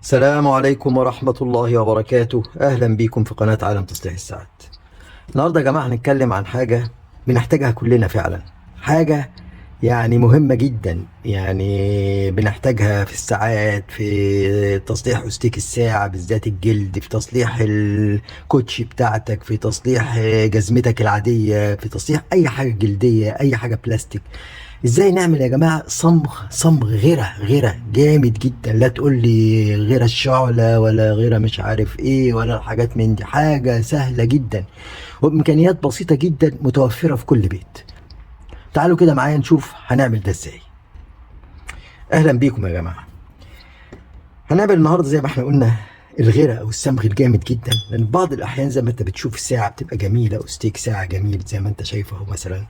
السلام عليكم ورحمة الله وبركاته. أهلا بكم في قناة عالم تصليح الساعات. النهاردة يا جماعة هنتكلم عن حاجة بنحتاجها كلنا فعلا. حاجة يعني مهمة جدا، يعني بنحتاجها في الساعات، في تصليح أستيك الساعة بالذات الجلد، في تصليح الكوتشي بتاعتك، في تصليح جزمتك العادية، في تصليح أي حاجة جلدية، أي حاجة بلاستيك. ازاي نعمل يا جماعة صمغ غيرة جامد جدا؟ لا تقول لي غيرة الشعلة ولا غيرة مش عارف ايه ولا الحاجات من دي. حاجة سهلة جدا وبإمكانيات بسيطة جدا متوفرة في كل بيت. تعالوا كده معايا نشوف هنعمل ده ازاي. اهلا بيكم يا جماعة. هنعمل النهاردة زي ما احنا قلنا الغيرة او الصمغ الجامد جدا، لان بعض الاحيان زي ما انت بتشوف الساعة بتبقى جميلة، استيك ساعة جميل زي ما انت شايفه اهو، مثلا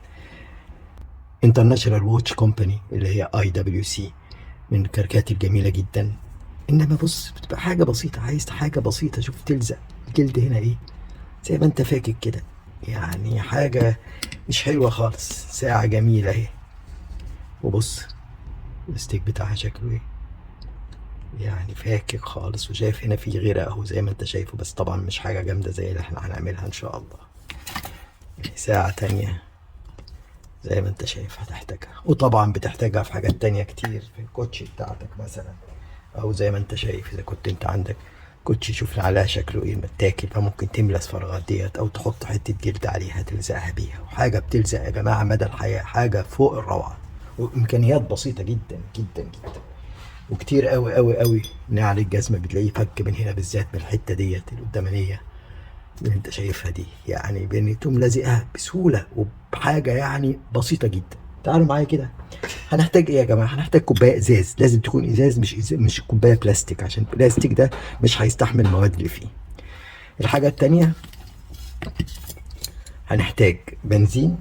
انترناشونال ووتش كومباني اللي هي IWC، من الكاركات الجميلة جدا. انما بص بتبقى حاجة بسيطة، عايز حاجة بسيطة. شوف تلزق الجلد هنا ايه زي ما انت فاكر كده، يعني حاجة مش حلوة خالص. ساعة جميلة اهي، وبص الستيك بتاعها شكله ايه، يعني فاكك خالص. وشايف هنا في غيرة اهو زي ما انت شايفه، بس طبعا مش حاجة جامدة زي اللي احنا هنعملها ان شاء الله. ساعة تانية زي ما انت شايف هتحتاجها، وطبعا بتحتاجها في حاجات تانية كتير، في الكوتشي بتاعتك مثلا، او زي ما انت شايف اذا كنت انت عندك كوتشي شوف عليها شكله ايه متاكل، فممكن تملى الفراغات ديت او تحط حته جلد عليها تلزقها بيها. وحاجه بتلزق يا جماعه مدى الحياه، حاجه فوق الروعه، وامكانيات بسيطه جدا جدا جدا. وكتير قوي قوي قوي نعل الجزمه بتلاقيه فك من هنا بالذات، من الحته ديت القدامانيه اللي انت شايفها دي، يعني بنتم لازقها بسهوله وبحاجه يعني بسيطه جدا. تعالوا معايا كده. هنحتاج ايه يا جماعه؟ هنحتاج كوبايه ازاز، لازم تكون ازاز، مش كوبايه بلاستيك، عشان البلاستيك ده مش هيستحمل المواد اللي فيه. الحاجه التانيه هنحتاج بنزين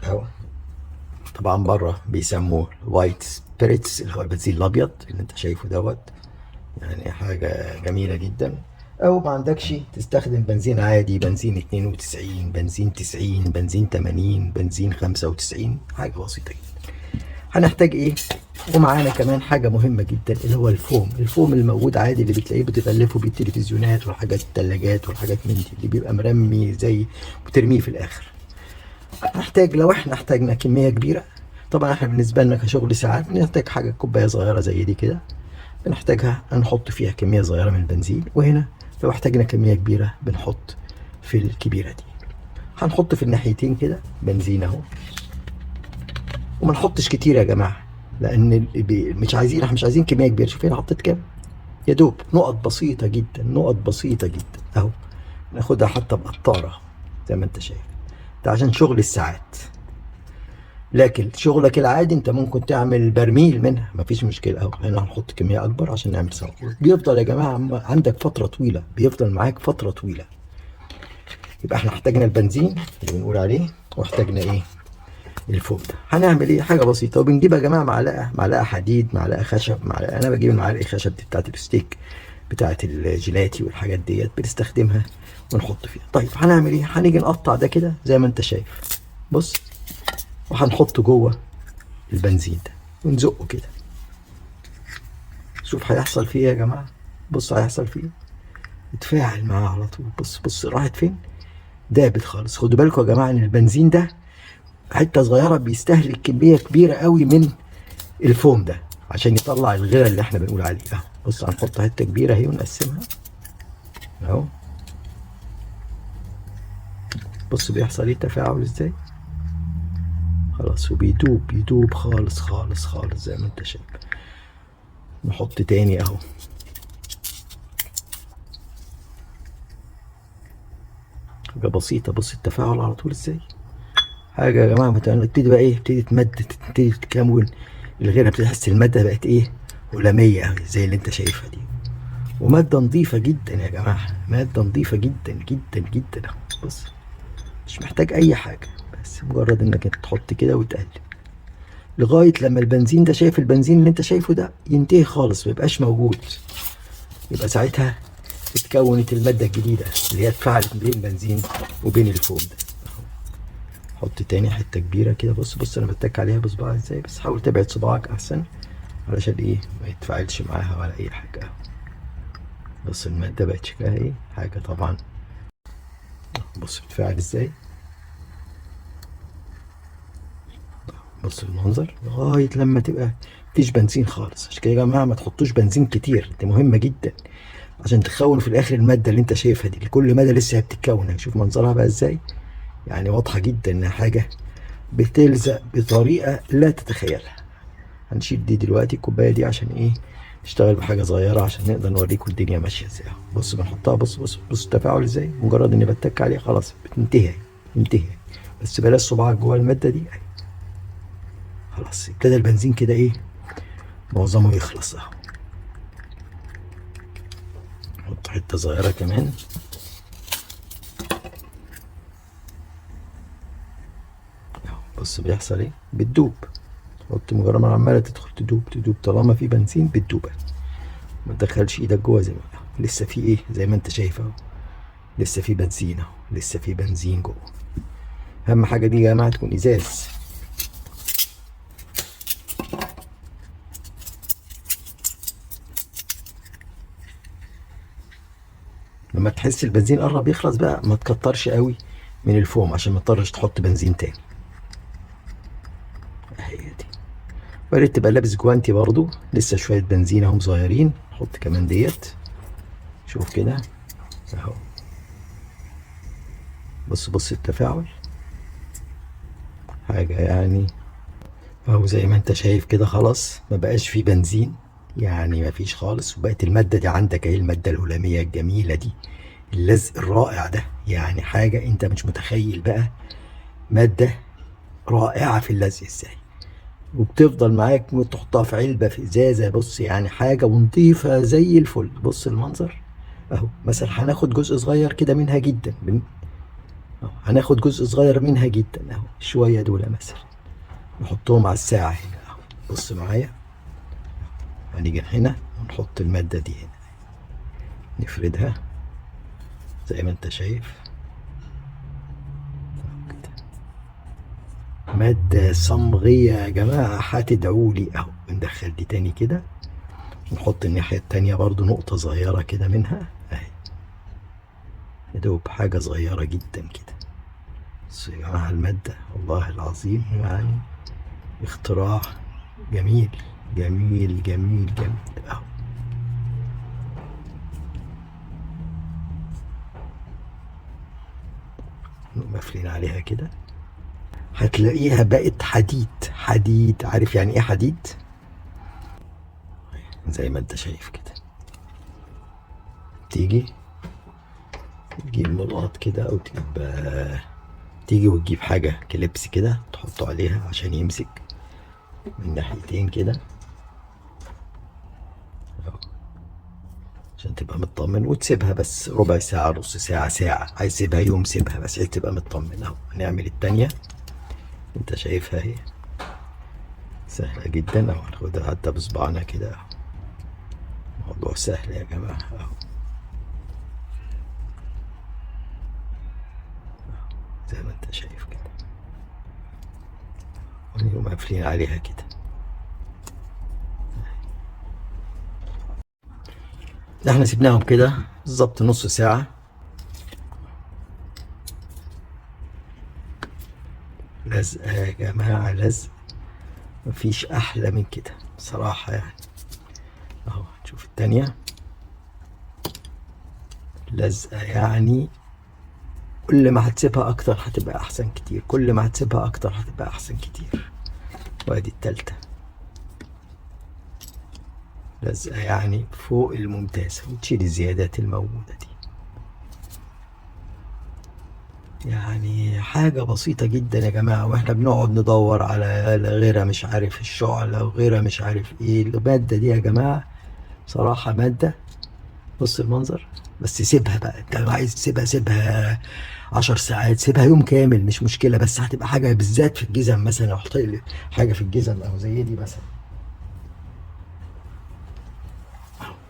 اهو، طبعا بره بيسموه وايت سبيريتس اللي هو البنزين الابيض اللي انت شايفه دوت، يعني حاجة جميلة جدا. أو ما عندكش تستخدم بنزين عادي، بنزين 92، بنزين 90، بنزين 80، بنزين 95، حاجة بسيطة جدا. هنحتاج إيه؟ ومعانا كمان حاجة مهمة جدا اللي هو الفوم الموجود عادي اللي بتلاقيه بتغلفه بالتلفزيونات والحاجات التلاجات والحاجات من دي، اللي بيبقى مرمي زي بترميه في الآخر. هنحتاج لو احنا احتاجنا كمية كبيرة، طبعا احنا بالنسبة لنا كشغل ساعات بنحتاج حاجة كوباية صغيرة زي دي كده، بنحتاجها نحط فيها كمية صغيرة من البنزين. وهنا لو احتاجنا كمية كبيرة بنحط في الكبيرة دي. هنحط في الناحيتين كده بنزين اهو، وما نحطش كتير يا جماعة، لأن مش عايزين، احنا مش عايزين كمية كبيرة. شوف هنا حطيت كام، يا دوب نقط بسيطة جدا، نقط بسيطة جدا اهو. ناخدها حتى بقطارة زي ما انت شايف، ده عشان شغل الساعات. لكن شغلك العادي انت ممكن تعمل برميل منها، مفيش مشكله اهو. هنا هنحط كميه اكبر عشان نعمل سوا. بيفضل يا جماعه عندك فتره طويله، بيفضل معاك فتره طويله. يبقى احنا احتاجنا البنزين اللي بنقول عليه، واحتاجنا ايه؟ الفوم ده. هنعمل ايه؟ حاجه بسيطه، وبنجيب يا جماعه معلقه حديد، معلقه خشب، معلقه، انا بجيب المعالق الخشب دي بتاعت الستيك، بتاعت الجيلاتي والحاجات ديت بنستخدمها ونحط فيها. طيب هنعمل ايه؟ هنيجي نقطع ده كده زي ما انت شايف، بص، وهنحطه جوه البنزين ده ونزقه كده. شوف هيحصل فيه ايه يا جماعه، بص هيحصل فيه، اتفاعل معاه على طول. بص بص راحت فين، دابت خالص. خدوا بالكم يا جماعه ان البنزين ده حته صغيره بيستهلك كميه كبيره قوي من الفوم ده عشان يطلع الغيره اللي احنا بنقول عليها. بص هنحط حته كبيره اهي ونقسمها اهو. بص بيحصل ايه التفاعل ازاي، خلاص، وبيدوب بيدوب خالص خالص خالص زي ما انت شايف. نحط تاني اهو، حاجه بسيطه. بص التفاعل على طول ازاي، حاجه يا جماعه بتبتدي بقى ايه، بتبتدي تمد، تبتدي تكون الغيره، بتحس الماده بقت ايه، هلاميه قوي زي اللي انت شايفها دي. وماده نظيفه جدا يا جماعه، ماده نظيفه جدا جدا جدا اهو. بص مش محتاج اي حاجه، بس مجرد انك انت تحط كده وتقلب لغايه لما البنزين ده، شايف البنزين اللي انت شايفه ده، ينتهي خالص ميبقاش موجود. يبقى ساعتها اتكونت الماده الجديده اللي هي اتفاعلت بين البنزين وبين الفوم ده. حط تاني حته كبيره كده. بص بص انا بتك عليها بصباعي ازاي، بس حاول تبعد صباعك احسن علشان ايه ما يتفاعلش معاها ولا اي حاجة. بص المادة بقت شكلها ايه، حاجة طبعا. بص بتفاعل ازاي، بص المنظر لغاية لما تبقى مفيش بنزين خالص. عشان كده يا جماعة ما تحطوش بنزين كتير، دي مهمة جدا عشان تكون في الاخر المادة اللي انت شايفها دي. كل مادة لسه بتتكون، شوف منظرها بقى ازاي، يعني واضحة جدا انها حاجة بتلزق بطريقة لا تتخيلها. هنشيل دي دلوقتي الكوباية دي عشان ايه، نشتغل بحاجة صغيرة عشان نقدر نوريكم الدنيا ماشية ازاي. بص بنحطها، بص بص بص التفاعل ازاي، مجرد اني بتك عليها خلاص بتنتهي، تنتهي. بس بلاش صباعك جوه المادة دي. خلاص ابتدى البنزين كده ايه، معظمه يخلص اهو. نحط حتة صغيرة كمان. بص بيحصل ايه، بتدوب. حط مجرد ما عمالة تدخل تدوب تدوب، طالما في بنزين بتدوب. ما تدخلش ايدك جوه زي ما لسه في ايه، زي ما انت شايف اهو، لسه في بنزين اهو، لسه في بنزين جوه. اهم حاجه دي يا جماعه تكون ازاز. لما تحس البنزين قرب يخلص بقى ما تكترش قوي من الفوم عشان ما تضطرش تحط بنزين تاني. اهي دي. واريت تبقى لابس جوانتي برضو، لسه شويه بنزين اهم صغيرين، حط كمان ديت. شوف كده اهو، بص بص التفاعل، حاجه يعني اهو زي ما انت شايف كده. خلاص ما بقاش في بنزين، يعني ما فيش خالص. وبقت المادة دي عندك اهي، المادة الهلامية الجميلة دي، اللزق الرائع ده، يعني حاجة انت مش متخيل بقى. مادة رائعة في اللزق ازاي، وبتفضل معاك تحطها في علبة في ازازة. بص يعني حاجة ونضيفة زي الفل. بص المنظر اهو. مثلا هناخد جزء صغير كده منها جدا اهو، هناخد جزء صغير منها جدا اهو، شوية دول مثلا نحطهم على الساعة هنا اهو. بص معايا، هنيجي هنا ونحط المادة دي هنا، نفردها زي ما انت شايف كده. مادة صمغية يا جماعة، هتدعولي اهو. ندخل دي تاني كده، نحط الناحية التانية برضو نقطة صغيرة كده منها اهي، يدوب حاجة صغيرة جدا كده. بس يا جماعة المادة والله العظيم يعني اختراع جميل جميل جميل جميل اهو. نقوم قافلين عليها كده، هتلاقيها بقت حديد. حديد، عارف يعني ايه حديد؟ زي ما انت شايف كده. تيجي تجيب ملقط كده او تجيب تيجي وتجيب حاجة كليبس كده تحطه عليها عشان يمسك من ناحيتين كده أهو. عشان تبقى مطمن، وتسيبها بس ربع ساعة، نص ساعة، ساعة. عايز تسيبها يوم سيبها، بس عايز تبقى مطمن اهو. هنعمل التانية، انت شايفها اهي، سهلة جدا اهو. هناخدها حتى بصبعنا كده اهو. الموضوع سهل يا جماعة اهو، زي ما انت شايف كده. ونقوم قافلين عليها كده. ده احنا سيبناهم كده بالظبط نص ساعة. لزقة يا جماعة، لزق مفيش أحلى من كده بصراحة يعني. أهو نشوف التانية، لزقة يعني كل ما هتسيبها أكتر هتبقى أحسن كتير، كل ما هتسيبها أكتر هتبقى أحسن كتير. وأدي التالتة، لزقة يعني فوق الممتازة، وتشيل الزيادات الموجودة دي. يعني حاجة بسيطة جدا يا جماعة، واحنا بنقعد ندور على غيرها، مش عارف الشعلة وغيرها مش عارف ايه. المادة دي يا جماعة صراحة مادة، بص المنظر. بس سيبها بقى، انت لو عايز تسيبها سيبها 10 ساعات، سيبها يوم كامل مش مشكلة. بس هتبقى حاجة بالذات في الجزم مثلا، لو حطيت لي حاجة في الجزم او زي دي مثلا.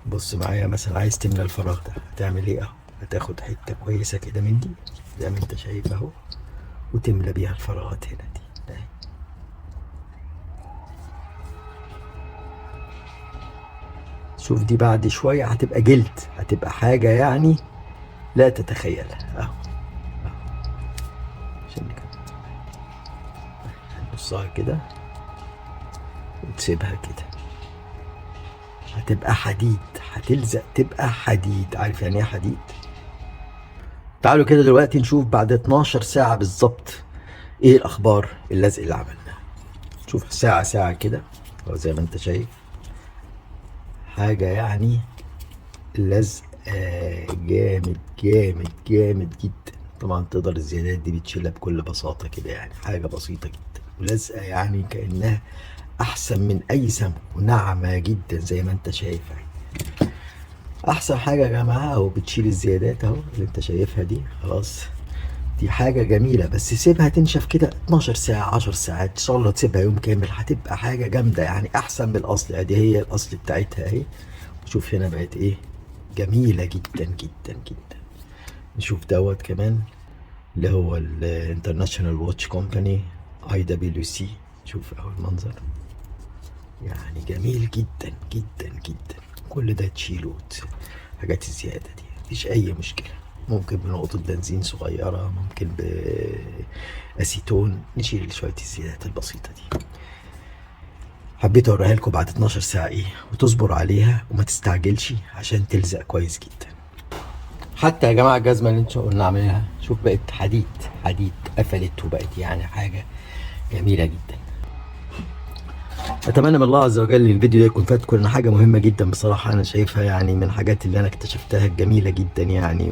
بص معايا مثلا، عايز تملى الفراغ ده هتعمل ايه اهو. هتاخد حتة كويسة كده من دي زي ما انت شايف اهو، وتملى بيها الفراغات هنا دي. شوف دي بعد شوية هتبقى جلد، هتبقى حاجة يعني لا تتخيلها. اهو عشان كده هنبصها كده وتسيبها كده، هتبقى حديد، هتلزق تبقى حديد. عارف يعني ايه حديد؟ تعالوا كده دلوقتي نشوف بعد 12 ساعة بالظبط ايه الاخبار اللزق اللي عملناه. شوف ساعة كده، هو زي ما انت شايف حاجة يعني لزق جامد جامد جامد جدا. طبعا تقدر الزيادات دي بتشيلها بكل بساطة كده، يعني حاجة بسيطة جدا، ولزقة يعني كأنها أحسن من أي سمك، وناعمة جدا زي ما أنت شايف اهي. أحسن حاجة يا جماعة أهو، بتشيل الزيادات أهو اللي أنت شايفها دي. خلاص دي حاجة جميلة، بس سيبها تنشف كده 12 ساعة 10 ساعات إن شاء الله، تسيبها يوم كامل هتبقى حاجة جامدة يعني أحسن من الأصل. أدي هي الأصل بتاعتها أهي، شوف هنا بقت إيه جميلة جدا جدا جدا. نشوف دوت كمان اللي هو الانترناشونال واتش كومباني IWC. شوف اهو المنظر يعني جميل جدا جدا جدا. كل ده تشيله حاجات الزيادة دي مفيش أي مشكلة. ممكن بنقطة بنزين صغيرة، ممكن بأسيتون نشيل شوية الزيادات البسيطة دي. حبيت أوريها لكم بعد 12 ساعة إيه، وتصبر عليها وما تستعجلش عشان تلزق كويس جدا. حتى يا جماعة الجزمة اللي انتوا قلنا عاملينها شوف بقت حديد، حديد قفلت وبقت يعني حاجة جميلة جدا. اتمنى من الله عز وجل الفيديو ده يكون فاتكم، لان حاجة مهمة جدا بصراحة. انا شايفها يعني من الحاجات اللي انا اكتشفتها الجميلة جدا يعني،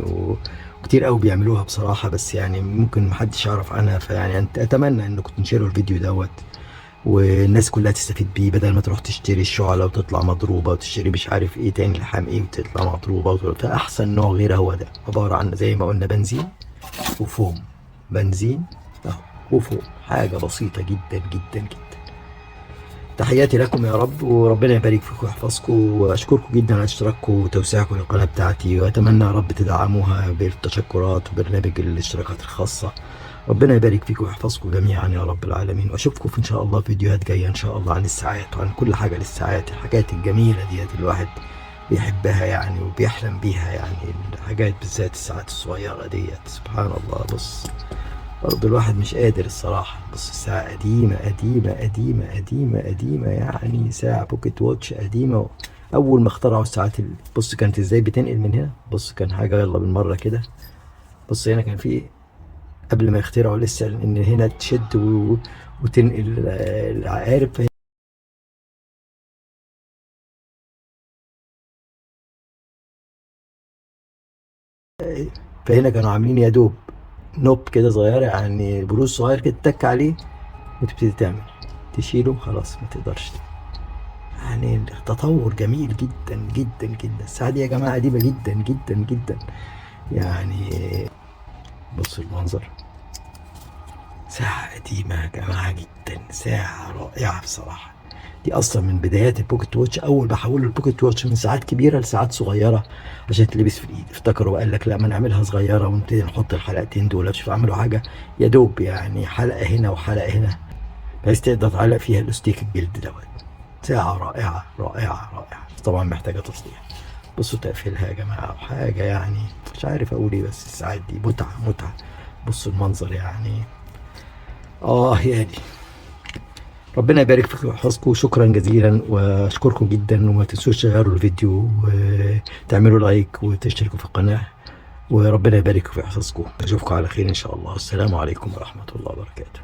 وكتير قوي بيعملوها بصراحة، بس يعني ممكن محدش يعرف عنها. فيعني اتمنى انكم تنشروا الفيديو دوت والناس كلها تستفيد بيه، بدل ما تروح تشتري الشعلة وتطلع مضروبة، وتشتري مش عارف ايه تاني لحام ايه وتطلع مضروبة. فأحسن نوع غير هو ده، عبارة عن زي ما قلنا بنزين وفوم. بنزين اهو وفوم، حاجة بسيطة جدا جدا جدا. تحياتي لكم يا رب، وربنا يبارك فيكم ويحفظكم، واشكركم جدا على اشتراككم وتوسيعكم للقناه بتاعتي، واتمنى يا رب تدعموها بالتشكرات وبرنامج الاشتراكات الخاصه. ربنا يبارك فيكم ويحفظكم جميعا يا رب العالمين، واشوفكم ان شاء الله فيديوهات جايه ان شاء الله عن الساعات وعن كل حاجه للساعات، الحاجات الجميله ديت الواحد بيحبها يعني وبيحلم بيها يعني، الحاجات بالذات الساعات الصغيره ديت. سبحان الله، بص برضه الواحد مش قادر الصراحة. بص الساعة قديمة قديمة قديمة قديمة قديمة، يعني ساعة بوكيت واتش قديمة. أول ما اخترعوا الساعات بص كانت ازاي بتنقل من هنا. بص كان حاجة يلا بالمرة كده. بص هنا كان في قبل ما يخترعوا لسه إن هنا تشد وتنقل العقارب. فهنا كانوا عاملين يا دوب نوب كده صغيرة، يعني بروز صغير كده تك عليه وتبتدي تعمل، تشيله خلاص ما تقدرش. يعني تطور جميل جدا جدا جدا. الساعة دي يا جماعة قديمة جدا جدا جدا يعني. بص المنظر، ساعة قديمة يا جماعة جدا، ساعة رائعة بصراحة. دي أصلا من بدايات البوكيت واتش، أول ما حولوا البوكيت واتش من ساعات كبيرة لساعات صغيرة عشان تلبس في الإيد، افتكروا وقال لك لا ما نعملها صغيرة ونبتدي نحط الحلقتين دول. شوف عملوا حاجة يا دوب يعني حلقة هنا وحلقة هنا، بحيث تقدر تعلق فيها الاستيك الجلد دوت. ساعة رائعة رائعة رائعة، طبعا محتاجة تصليح. بصوا تقفيلها يا جماعة، حاجة يعني مش عارف أقول إيه، بس الساعات دي متعة متعة. بصوا المنظر يعني يعني ربنا يبارك فيكم ويحفظكم. شكرا جزيلا واشكركم جدا، وما تنسوش تشيروا الفيديو وتعملوا لايك وتشتركوا في القناة، وربنا يبارك فيكم ويحفظكم. اشوفكم على خير ان شاء الله. السلام عليكم ورحمة الله وبركاته.